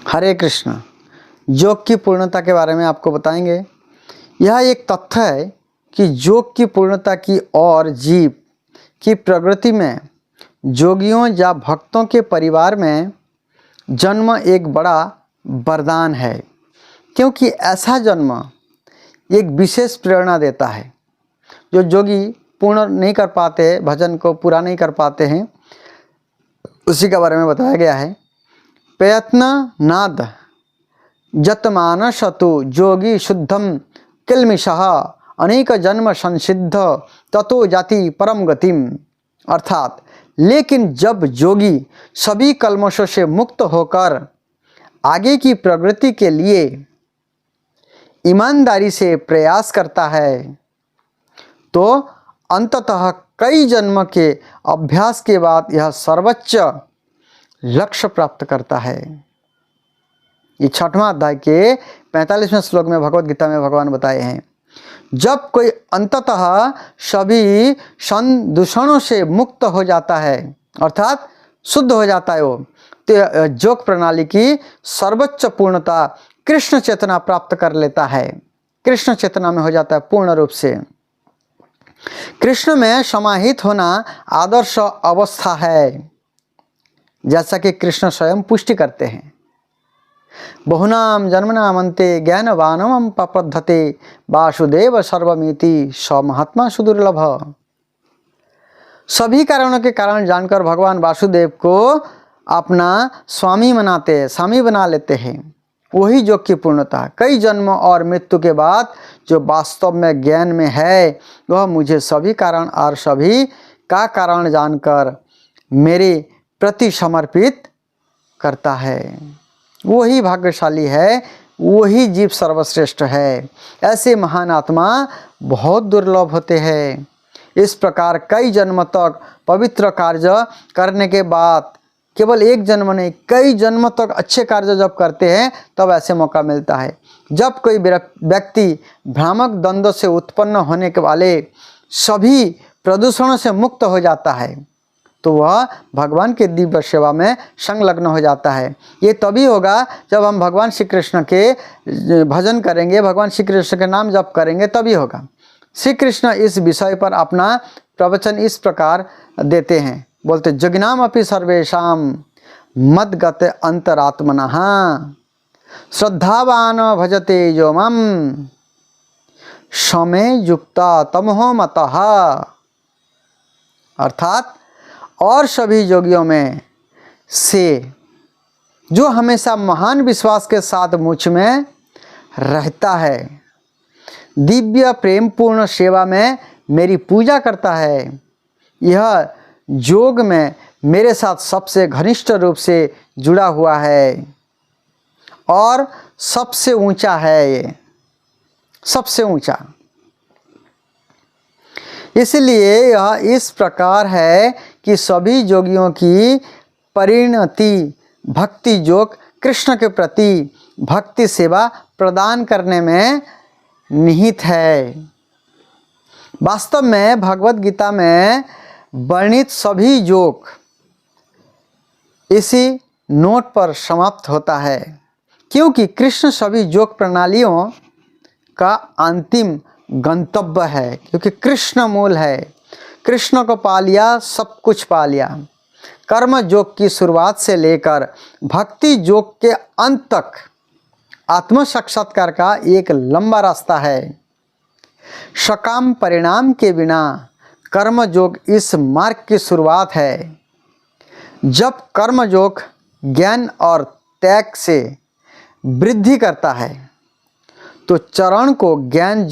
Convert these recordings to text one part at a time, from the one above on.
हरे कृष्ण। योग की पूर्णता के बारे में आपको बताएंगे। यह एक तथ्य है कि योग की पूर्णता की और जीव की प्रगति में योगियों या भक्तों के परिवार में जन्म एक बड़ा वरदान है, क्योंकि ऐसा जन्म एक विशेष प्रेरणा देता है। जो योगी पूर्ण नहीं कर पाते, भजन को पूरा नहीं कर पाते हैं, उसी के बारे में बताया गया है। प्रयत्न नाद जतमानसतु योगी शुद्धम किलमिषः अनेक जन्म संसिद्ध ततो जाति परम गतिम। अर्थात लेकिन जब योगी सभी कल्मशों से मुक्त होकर आगे की प्रगति के लिए ईमानदारी से प्रयास करता है तो अंततः कई जन्म के अभ्यास के बाद यह सर्वोच्च लक्ष्य प्राप्त करता है। ये 6वां अध्याय के 45वें श्लोक में भगवत गीता में भगवान बताए हैं, जब कोई अंततः सभी दूषणों से मुक्त हो जाता है, अर्थात शुद्ध हो जाता है, वो तो योग प्रणाली की सर्वोच्च पूर्णता कृष्ण चेतना प्राप्त कर लेता है। कृष्ण चेतना में हो जाता है पूर्ण रूप से। कृष्ण में समाहित होना आदर्श अवस्था है, जैसा कि कृष्ण स्वयं पुष्टि करते हैं। बहुनाम जन्मनाम अन्ते ज्ञानवानम पप्रद्धते वासुदेव सर्वमिति स महात्मा सुदुर्लभ। सभी कारणों के कारण जानकर भगवान वासुदेव को अपना स्वामी बना लेते हैं। वही योग की पूर्णता। कई जन्म और मृत्यु के बाद जो वास्तव में ज्ञान में है, वह मुझे सभी कारण और सभी का कारण जानकर मेरे प्रति समर्पित करता है। वही भाग्यशाली है, वही जीव सर्वश्रेष्ठ है। ऐसे महान आत्मा बहुत दुर्लभ होते हैं। इस प्रकार कई जन्म तक पवित्र कार्य करने के बाद, केवल एक जन्म नहीं, कई जन्म तक अच्छे कार्य जब करते हैं तब ऐसे मौका मिलता है। जब कोई व्यक्ति भ्रामक द्वंद्व से उत्पन्न होने के वाले सभी प्रदूषणों से मुक्त हो जाता है तो वह भगवान के दिव्य सेवा में संलग्न हो जाता है। ये तभी होगा जब हम भगवान श्री कृष्ण के भजन करेंगे, भगवान श्री कृष्ण के नाम जप करेंगे, तभी होगा। श्री कृष्ण इस विषय पर अपना प्रवचन इस प्रकार देते हैं, बोलते जगनाम अपि सर्वेशाम मद्गत अंतरात्मनः श्रद्धावान भजते यो मम समय युक्ता तमहो मतः। अर्थात और सभी योगियों में से जो हमेशा महान विश्वास के साथ मुझ में रहता है, दिव्य प्रेमपूर्ण सेवा में मेरी पूजा करता है, यह योग में मेरे साथ सबसे घनिष्ठ रूप से जुड़ा हुआ है और सबसे ऊंचा है। ये सबसे ऊंचा, इसलिए यह इस प्रकार है कि सभी योगियों की परिणति भक्ति योग कृष्ण के प्रति भक्ति सेवा प्रदान करने में निहित है। वास्तव में भगवत गीता में वर्णित सभी योग इसी नोट पर समाप्त होता है, क्योंकि कृष्ण सभी योग प्रणालियों का अंतिम गंतव्य है। क्योंकि कृष्ण मूल है, कृष्ण को पा लिया सब कुछ पा लिया। कर्म योग की शुरुआत से लेकर भक्ति योग के अंत तक आत्म साक्षात्कार का एक लंबा रास्ता है। सकाम परिणाम के बिना कर्म योग इस मार्ग की शुरुआत है। जब कर्म योग ज्ञान और त्याग से वृद्धि करता है तो चरण को ज्ञान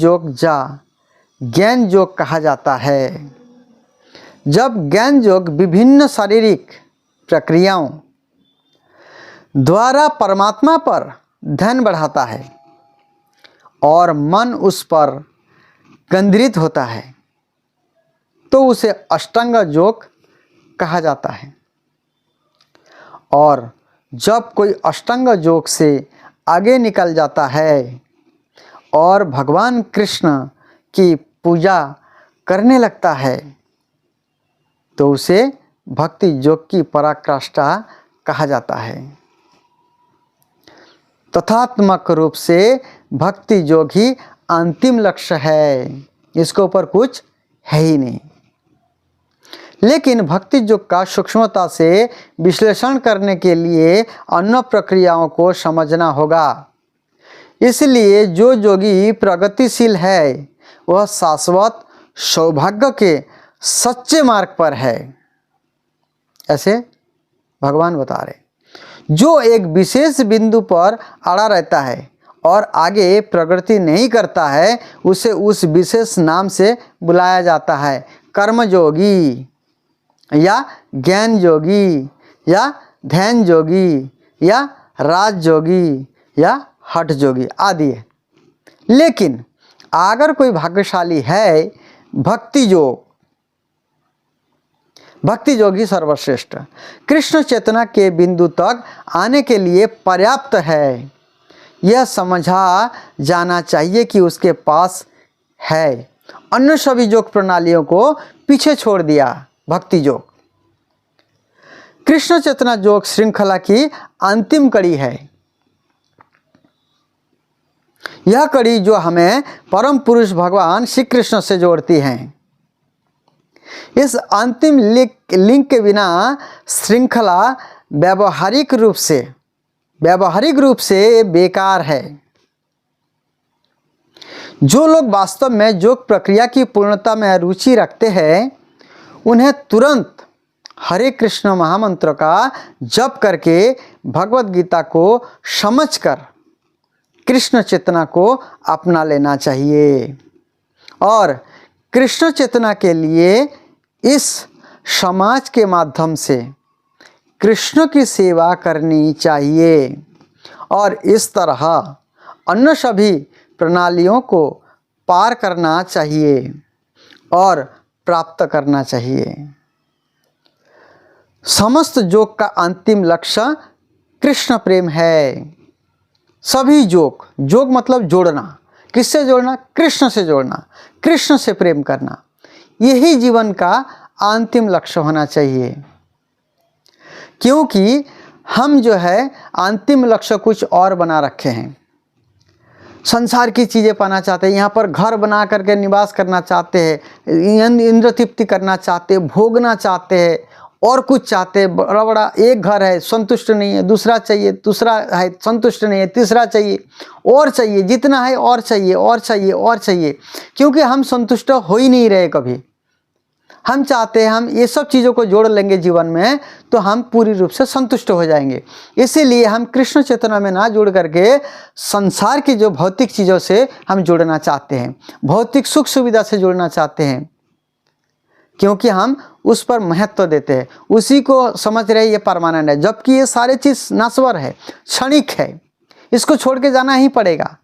योग कहा जाता है। जब ज्ञान योग विभिन्न शारीरिक प्रक्रियाओं द्वारा परमात्मा पर ध्यान बढ़ाता है और मन उस पर केंद्रित होता है तो उसे अष्टांग योग कहा जाता है। और जब कोई अष्टांग योग से आगे निकल जाता है और भगवान कृष्ण की पूजा करने लगता है तो उसे भक्ति योग की पराकाष्ठा कहा जाता है। तथात्मक रूप से भक्ति योग ही अंतिम लक्ष्य है, इसके ऊपर कुछ है ही नहीं। लेकिन भक्ति योग का सूक्ष्मता से विश्लेषण करने के लिए अन्य प्रक्रियाओं को समझना होगा। इसलिए जो योगी प्रगतिशील है वह शाश्वत सौभाग्य के सच्चे मार्ग पर है, ऐसे भगवान बता रहे। जो एक विशेष बिंदु पर अड़ा रहता है और आगे प्रगति नहीं करता है उसे उस विशेष नाम से बुलाया जाता है, कर्मयोगी या ज्ञान योगी या ध्यान योगी या राजयोगी या हठ योगी आदि है। लेकिन अगर कोई भाग्यशाली है, भक्ति योगी सर्वश्रेष्ठ कृष्ण चेतना के बिंदु तक आने के लिए पर्याप्त है, यह समझा जाना चाहिए कि उसके पास है। अन्य सभी योग प्रणालियों को पीछे छोड़ दिया। भक्ति योग कृष्ण चेतना योग श्रृंखला की अंतिम कड़ी है। यह कड़ी जो हमें परम पुरुष भगवान श्री कृष्ण से जोड़ती है। इस अंतिम लिंक के बिना श्रृंखला व्यावहारिक रूप से बेकार है। जो लोग वास्तव में योग प्रक्रिया की पूर्णता में रुचि रखते हैं उन्हें तुरंत हरे कृष्ण महामंत्र का जप करके भगवत गीता को समझकर कृष्ण चेतना को अपना लेना चाहिए और कृष्ण चेतना के लिए इस समाज के माध्यम से कृष्ण की सेवा करनी चाहिए और इस तरह अन्य सभी प्रणालियों को पार करना चाहिए और प्राप्त करना चाहिए। समस्त योग का अंतिम लक्ष्य कृष्ण प्रेम है। सभी योग मतलब जोड़ना, किससे जोड़ना? कृष्ण से जोड़ना, कृष्ण से प्रेम करना, यही जीवन का अंतिम लक्ष्य होना चाहिए। क्योंकि हम जो है अंतिम लक्ष्य कुछ और बना रखे हैं। संसार की चीज़ें पाना चाहते हैं, यहाँ पर घर बना करके निवास करना चाहते हैं, इंद्र तृप्ति करना चाहते हैं, भोगना चाहते हैं और कुछ चाहते हैं। बड़ा बड़ा एक घर है, संतुष्ट नहीं है, दूसरा चाहिए, दूसरा है संतुष्ट नहीं है, तीसरा चाहिए और चाहिए, जितना है और चाहिए और चाहिए और चाहिए। क्योंकि हम संतुष्ट हो ही नहीं रहे कभी। हम चाहते हैं हम ये सब चीज़ों को जोड़ लेंगे जीवन में तो हम पूरी रूप से संतुष्ट हो जाएंगे। इसीलिए हम कृष्ण चेतना में ना जुड़ करके संसार की जो भौतिक चीज़ों से हम जुड़ना चाहते हैं, भौतिक सुख सुविधा से जुड़ना चाहते हैं, क्योंकि हम उस पर महत्व देते हैं, उसी को समझ रहे ये परमानेंट है। जबकि ये सारे चीज़ नश्वर है, क्षणिक है, इसको छोड़ के जाना ही पड़ेगा।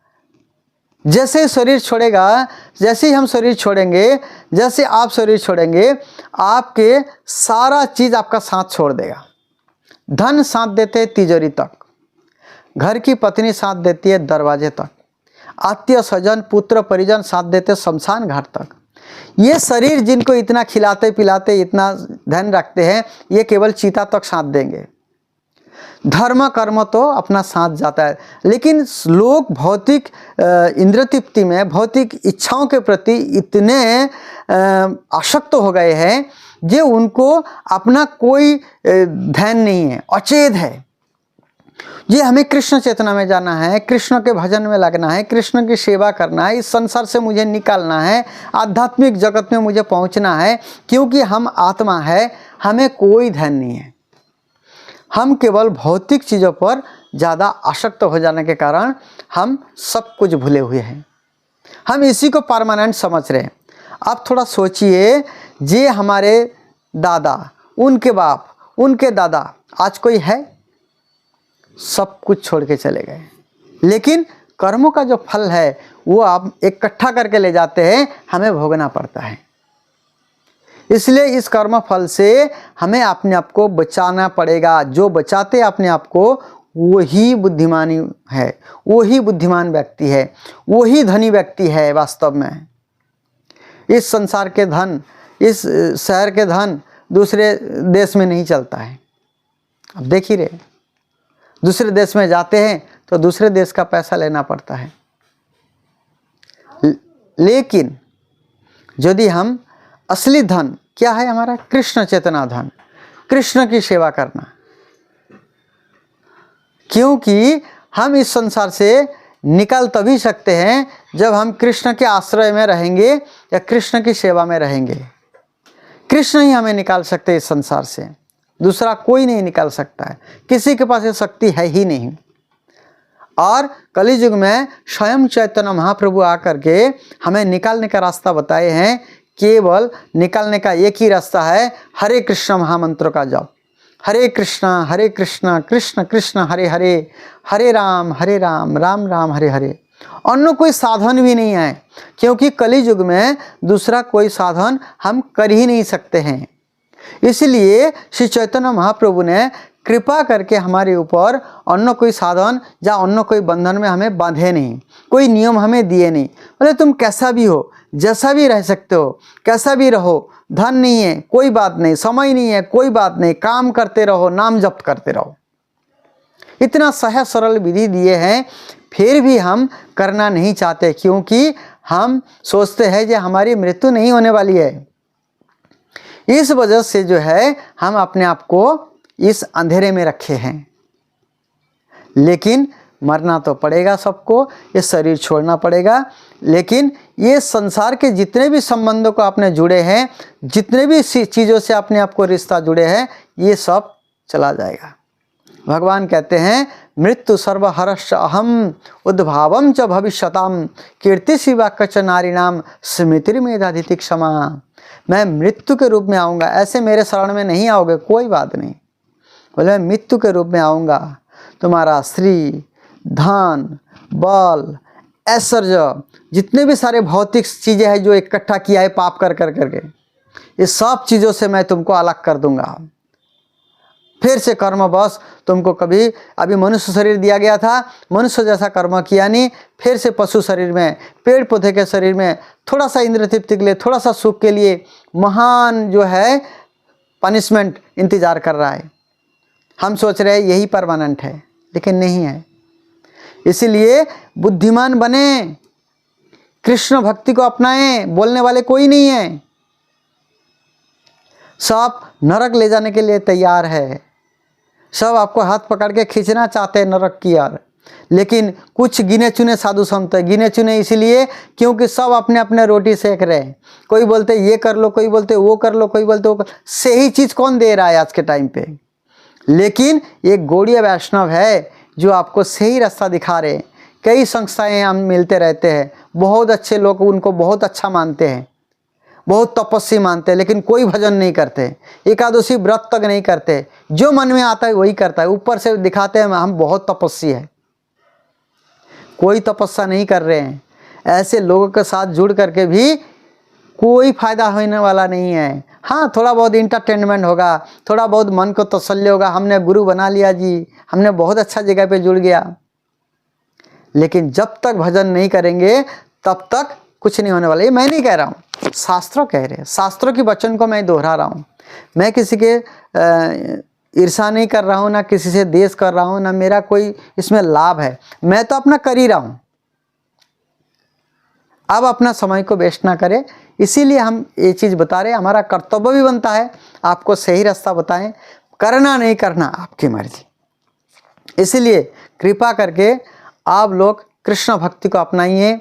जैसे ही शरीर छोड़ेगा, जैसे ही हम शरीर छोड़ेंगे, जैसे आप शरीर छोड़ेंगे, आपके सारा चीज़ आपका साथ छोड़ देगा। धन साथ देते हैं तिजोरी तक, घर की पत्नी साथ देती है दरवाजे तक, आत्मीय स्वजन पुत्र परिजन साथ देते शमशान घाट तक। ये शरीर जिनको इतना खिलाते पिलाते इतना धन रखते हैं, ये केवल चिता तक साथ देंगे। धर्म कर्म तो अपना साथ जाता है, लेकिन लोग भौतिक इंद्र तृप्ति में, भौतिक इच्छाओं के प्रति इतने आसक्त हो गए हैं जो उनको अपना कोई ध्यान नहीं है, अचेत है। ये हमें कृष्ण चेतना में जाना है, कृष्ण के भजन में लगना है, कृष्ण की सेवा करना है, इस संसार से मुझे निकालना है, आध्यात्मिक जगत में मुझे पहुंचना है। क्योंकि हम आत्मा है, हमें कोई ध्यान नहीं है। हम केवल भौतिक चीज़ों पर ज़्यादा आसक्त हो जाने के कारण हम सब कुछ भूले हुए हैं। हम इसी को परमानेंट समझ रहे हैं। आप थोड़ा सोचिए, जे हमारे दादा, उनके बाप, उनके दादा, आज कोई है? सब कुछ छोड़ के चले गए। लेकिन कर्मों का जो फल है वो आप इकट्ठा करके ले जाते हैं, हमें भोगना पड़ता है। इसलिए इस कर्म फल से हमें अपने आप को बचाना पड़ेगा। जो बचाते अपने आप को वही बुद्धिमानी है, वही बुद्धिमान व्यक्ति है, वही धनी व्यक्ति है। वास्तव में इस संसार के धन, इस शहर के धन दूसरे देश में नहीं चलता है। अब देख ही रहे, दूसरे देश में जाते हैं तो दूसरे देश का पैसा लेना पड़ता है। लेकिन यदि हम असली धन क्या है हमारा, कृष्ण चेतना धन, कृष्ण की सेवा करना, क्योंकि हम इस संसार से निकल तभी सकते हैं जब हम कृष्ण के आश्रय में रहेंगे या कृष्ण की सेवा में रहेंगे। कृष्ण ही हमें निकाल सकते हैं इस संसार से, दूसरा कोई नहीं निकाल सकता है, किसी के पास ये शक्ति है ही नहीं। और कलियुग में स्वयं चैतन्य महाप्रभु आकर के हमें निकालने का रास्ता बताए हैं। केवल निकालने का एक ही रास्ता है, हरे कृष्ण महामंत्र का जप, हरे कृष्ण कृष्ण कृष्ण हरे हरे, हरे राम राम राम हरे हरे। अन्य कोई साधन भी नहीं है, क्योंकि कलियुग में दूसरा कोई साधन हम कर ही नहीं सकते हैं। इसलिए श्री चैतन्य महाप्रभु ने कृपा करके हमारे ऊपर अन्य कोई साधन या अन्य कोई बंधन में हमें बांधे नहीं, कोई नियम हमें दिए नहीं। बोले तुम कैसा भी हो, जैसा भी रह सकते हो, कैसा भी रहो, धन नहीं है कोई बात नहीं, समय नहीं है कोई बात नहीं, काम करते रहो, नाम जप करते रहो। इतना सहज सरल विधि दिए हैं, फिर भी हम करना नहीं चाहते, क्योंकि हम सोचते हैं कि हमारी मृत्यु नहीं होने वाली है। इस वजह से जो है हम अपने आप को इस अंधेरे में रखे हैं। लेकिन मरना तो पड़ेगा सबको, ये शरीर छोड़ना पड़ेगा। लेकिन ये संसार के जितने भी संबंधों को आपने जुड़े हैं, जितने भी चीज़ों से अपने आप को रिश्ता जुड़े हैं, ये सब चला जाएगा। भगवान कहते हैं मृत्यु सर्वहरश्च अहम उद्भावम च भविष्यताम कीर्ति शिवा कच नारीणाम स्मृतिर्मेधाधिति क्षमा। मैं मृत्यु के रूप में आऊँगा, ऐसे मेरे शरण में नहीं आओगे कोई बात नहीं, बोले मैं मृत्यु के रूप में आऊँगा। तुम्हारा श्री धन बल ऐश्वर्य जितने भी सारे भौतिक चीज़ें हैं जो इकट्ठा किया है पाप कर करके, ये सब चीज़ों से मैं तुमको अलग कर दूंगा। फिर से कर्मवश तुमको कभी अभी मनुष्य शरीर दिया गया था, मनुष्य जैसा कर्म किया नहीं, फिर से पशु शरीर में, पेड़ पौधे के शरीर में, थोड़ा सा इंद्र तृप्ति के लिए, थोड़ा सा सुख के लिए महान जो है पनिशमेंट इंतजार कर रहा है। हम सोच रहे हैं यही परमानेंट है, लेकिन नहीं है। इसीलिए बुद्धिमान बने, कृष्ण भक्ति को अपनाएं, बोलने वाले कोई नहीं है, सब नरक ले जाने के लिए तैयार है, सब आपको हाथ पकड़ के खींचना चाहते हैं नरक की ओर। लेकिन कुछ गिने चुने साधु संत है, गिने चुने इसलिए क्योंकि सब अपने अपने रोटी सेक रहे हैं। कोई बोलते ये कर लो, कोई बोलते वो कर लो, कोई बोलते वो कर। सही चीज़ कौन दे रहा है आज के टाइम पे? लेकिन एक गौड़ीय वैष्णव है जो आपको सही रास्ता दिखा रहे हैं। कई संस्थाएं हम मिलते रहते हैं, बहुत अच्छे लोग उनको बहुत अच्छा मानते हैं, बहुत तपस्वी मानते हैं, लेकिन कोई भजन नहीं करते, एकादशी व्रत तक नहीं करते, जो मन में आता है वही करता है। ऊपर से दिखाते हैं हम बहुत तपस्वी है, कोई तपस्या नहीं कर रहे हैं। ऐसे लोगों के साथ जुड़ करके भी कोई फायदा होने वाला नहीं है। हाँ, थोड़ा बहुत इंटरटेनमेंट होगा, थोड़ा बहुत मन को तसल्ली होगा, हमने गुरु बना लिया जी, हमने बहुत अच्छा जगह पे जुड़ गया। लेकिन जब तक भजन नहीं करेंगे तब तक कुछ नहीं होने वाला। ये मैं नहीं कह रहा हूँ, शास्त्रों कह रहे हैं, शास्त्रों के वचन को मैं दोहरा रहा हूँ। मैं किसी के ईर्षा नहीं कर रहा हूँ, ना किसी से द्वेष कर रहा हूँ, ना मेरा कोई इसमें लाभ है, मैं तो अपना कर ही रहा हूँ। अब अपना समय को वेस्ट ना करें, इसीलिए हम ये चीज़ बता रहे हैं। हमारा कर्तव्य भी बनता है आपको सही रास्ता बताएं, करना नहीं करना आपकी मर्जी। इसीलिए कृपा करके आप लोग कृष्ण भक्ति को अपनाइए।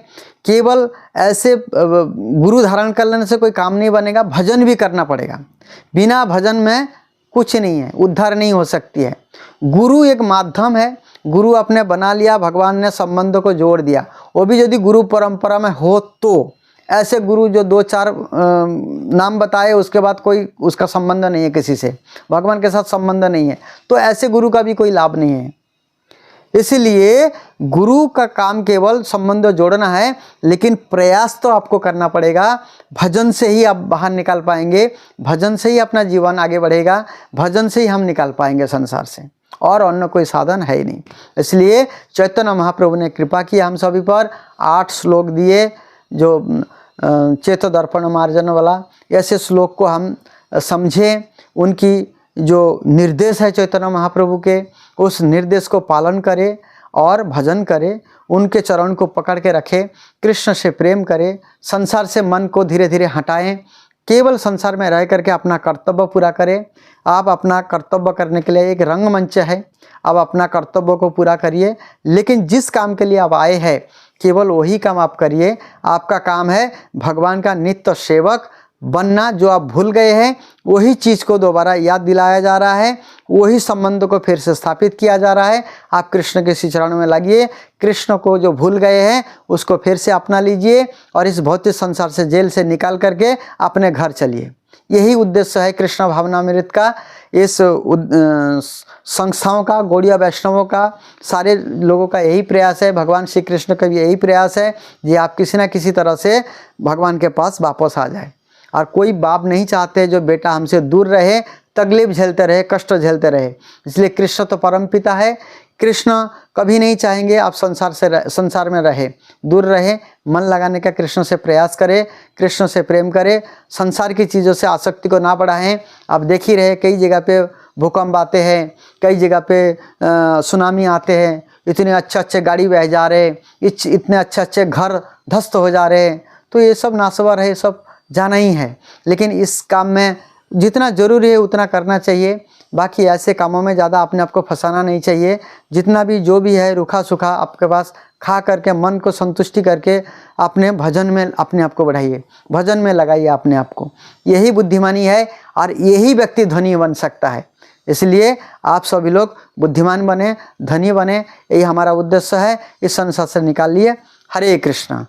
केवल ऐसे गुरु धारण कर लेने से कोई काम नहीं बनेगा, भजन भी करना पड़ेगा। बिना भजन में कुछ नहीं है, उद्धार नहीं हो सकती है। गुरु एक माध्यम है, गुरु आपने बना लिया, भगवान ने संबंधों को जोड़ दिया। वो भी यदि गुरु परंपरा में हो तो, ऐसे गुरु जो 2-4 नाम बताए उसके बाद कोई उसका संबंध नहीं है, किसी से भगवान के साथ संबंध नहीं है, तो ऐसे गुरु का भी कोई लाभ नहीं है। इसलिए गुरु का काम केवल संबंध जोड़ना है, लेकिन प्रयास तो आपको करना पड़ेगा। भजन से ही आप बाहर निकाल पाएंगे, भजन से ही अपना जीवन आगे बढ़ेगा, भजन से ही हम निकाल पाएंगे संसार से, और अन्य कोई साधन है ही नहीं। इसलिए चैतन्य महाप्रभु ने कृपा की हम सभी पर, 8 श्लोक दिए जो चेतो दर्पण मार्जन वाला। ऐसे श्लोक को हम समझें, उनकी जो निर्देश है चैतन्य महाप्रभु के, उस निर्देश को पालन करें और भजन करे, उनके चरण को पकड़ के रखे, कृष्ण से प्रेम करे, संसार से मन को धीरे धीरे हटाएं, केवल संसार में रह करके अपना कर्तव्य पूरा करें। आप अपना कर्तव्य करने के लिए एक रंगमंच है, अब अपना कर्तव्य को पूरा करिए, लेकिन जिस काम के लिए आप आए हैं केवल वही काम आप करिए। आपका काम है भगवान का नित्य सेवक बनना। जो आप भूल गए हैं वही चीज़ को दोबारा याद दिलाया जा रहा है, वही संबंध को फिर से स्थापित किया जा रहा है। आप कृष्ण के श्री चरणों में लगिए, कृष्ण को जो भूल गए हैं उसको फिर से अपना लीजिए और इस भौतिक संसार से, जेल से निकाल करके अपने घर चलिए। यही उद्देश्य है कृष्ण भावनामृत का, इस संस्थाओं का, गौड़िया वैष्णवों का, सारे लोगों का यही प्रयास है, भगवान श्री कृष्ण का भी यही प्रयास है कि आप किसी न किसी तरह से भगवान के पास वापस आ जाए। और कोई बाप नहीं चाहते जो बेटा हमसे दूर रहे, तकलीफ झेलते रहे, कष्ट झेलते रहे। इसलिए कृष्ण तो परम पिता है, कृष्ण कभी नहीं चाहेंगे आप संसार में रहे, दूर रहे। मन लगाने का कृष्ण से प्रयास करें, कृष्ण से प्रेम करें, संसार की चीज़ों से आसक्ति को ना बढ़ाएं। आप देख ही रहे कई जगह पे भूकंप आते हैं, कई जगह पे सुनामी आते हैं, इतने अच्छे गाड़ी बह जा रहे, इतने अच्छे घर ध्वस्त हो जा रहे। तो ये सब नासवर है, सब जाना ही है, लेकिन इस काम में जितना ज़रूरी है उतना करना चाहिए। बाकी ऐसे कामों में ज़्यादा अपने आप को फंसाना नहीं चाहिए। जितना भी जो भी है रूखा सूखा आपके पास खा करके मन को संतुष्टि करके अपने भजन में अपने आप को बढ़ाइए, भजन में लगाइए अपने आप को। यही बुद्धिमानी है और यही व्यक्ति धनी बन सकता है। इसलिए आप सभी लोग बुद्धिमान बने, धनी बने, यही हमारा उद्देश्य है। इस संसार से निकालिए। हरे कृष्णा।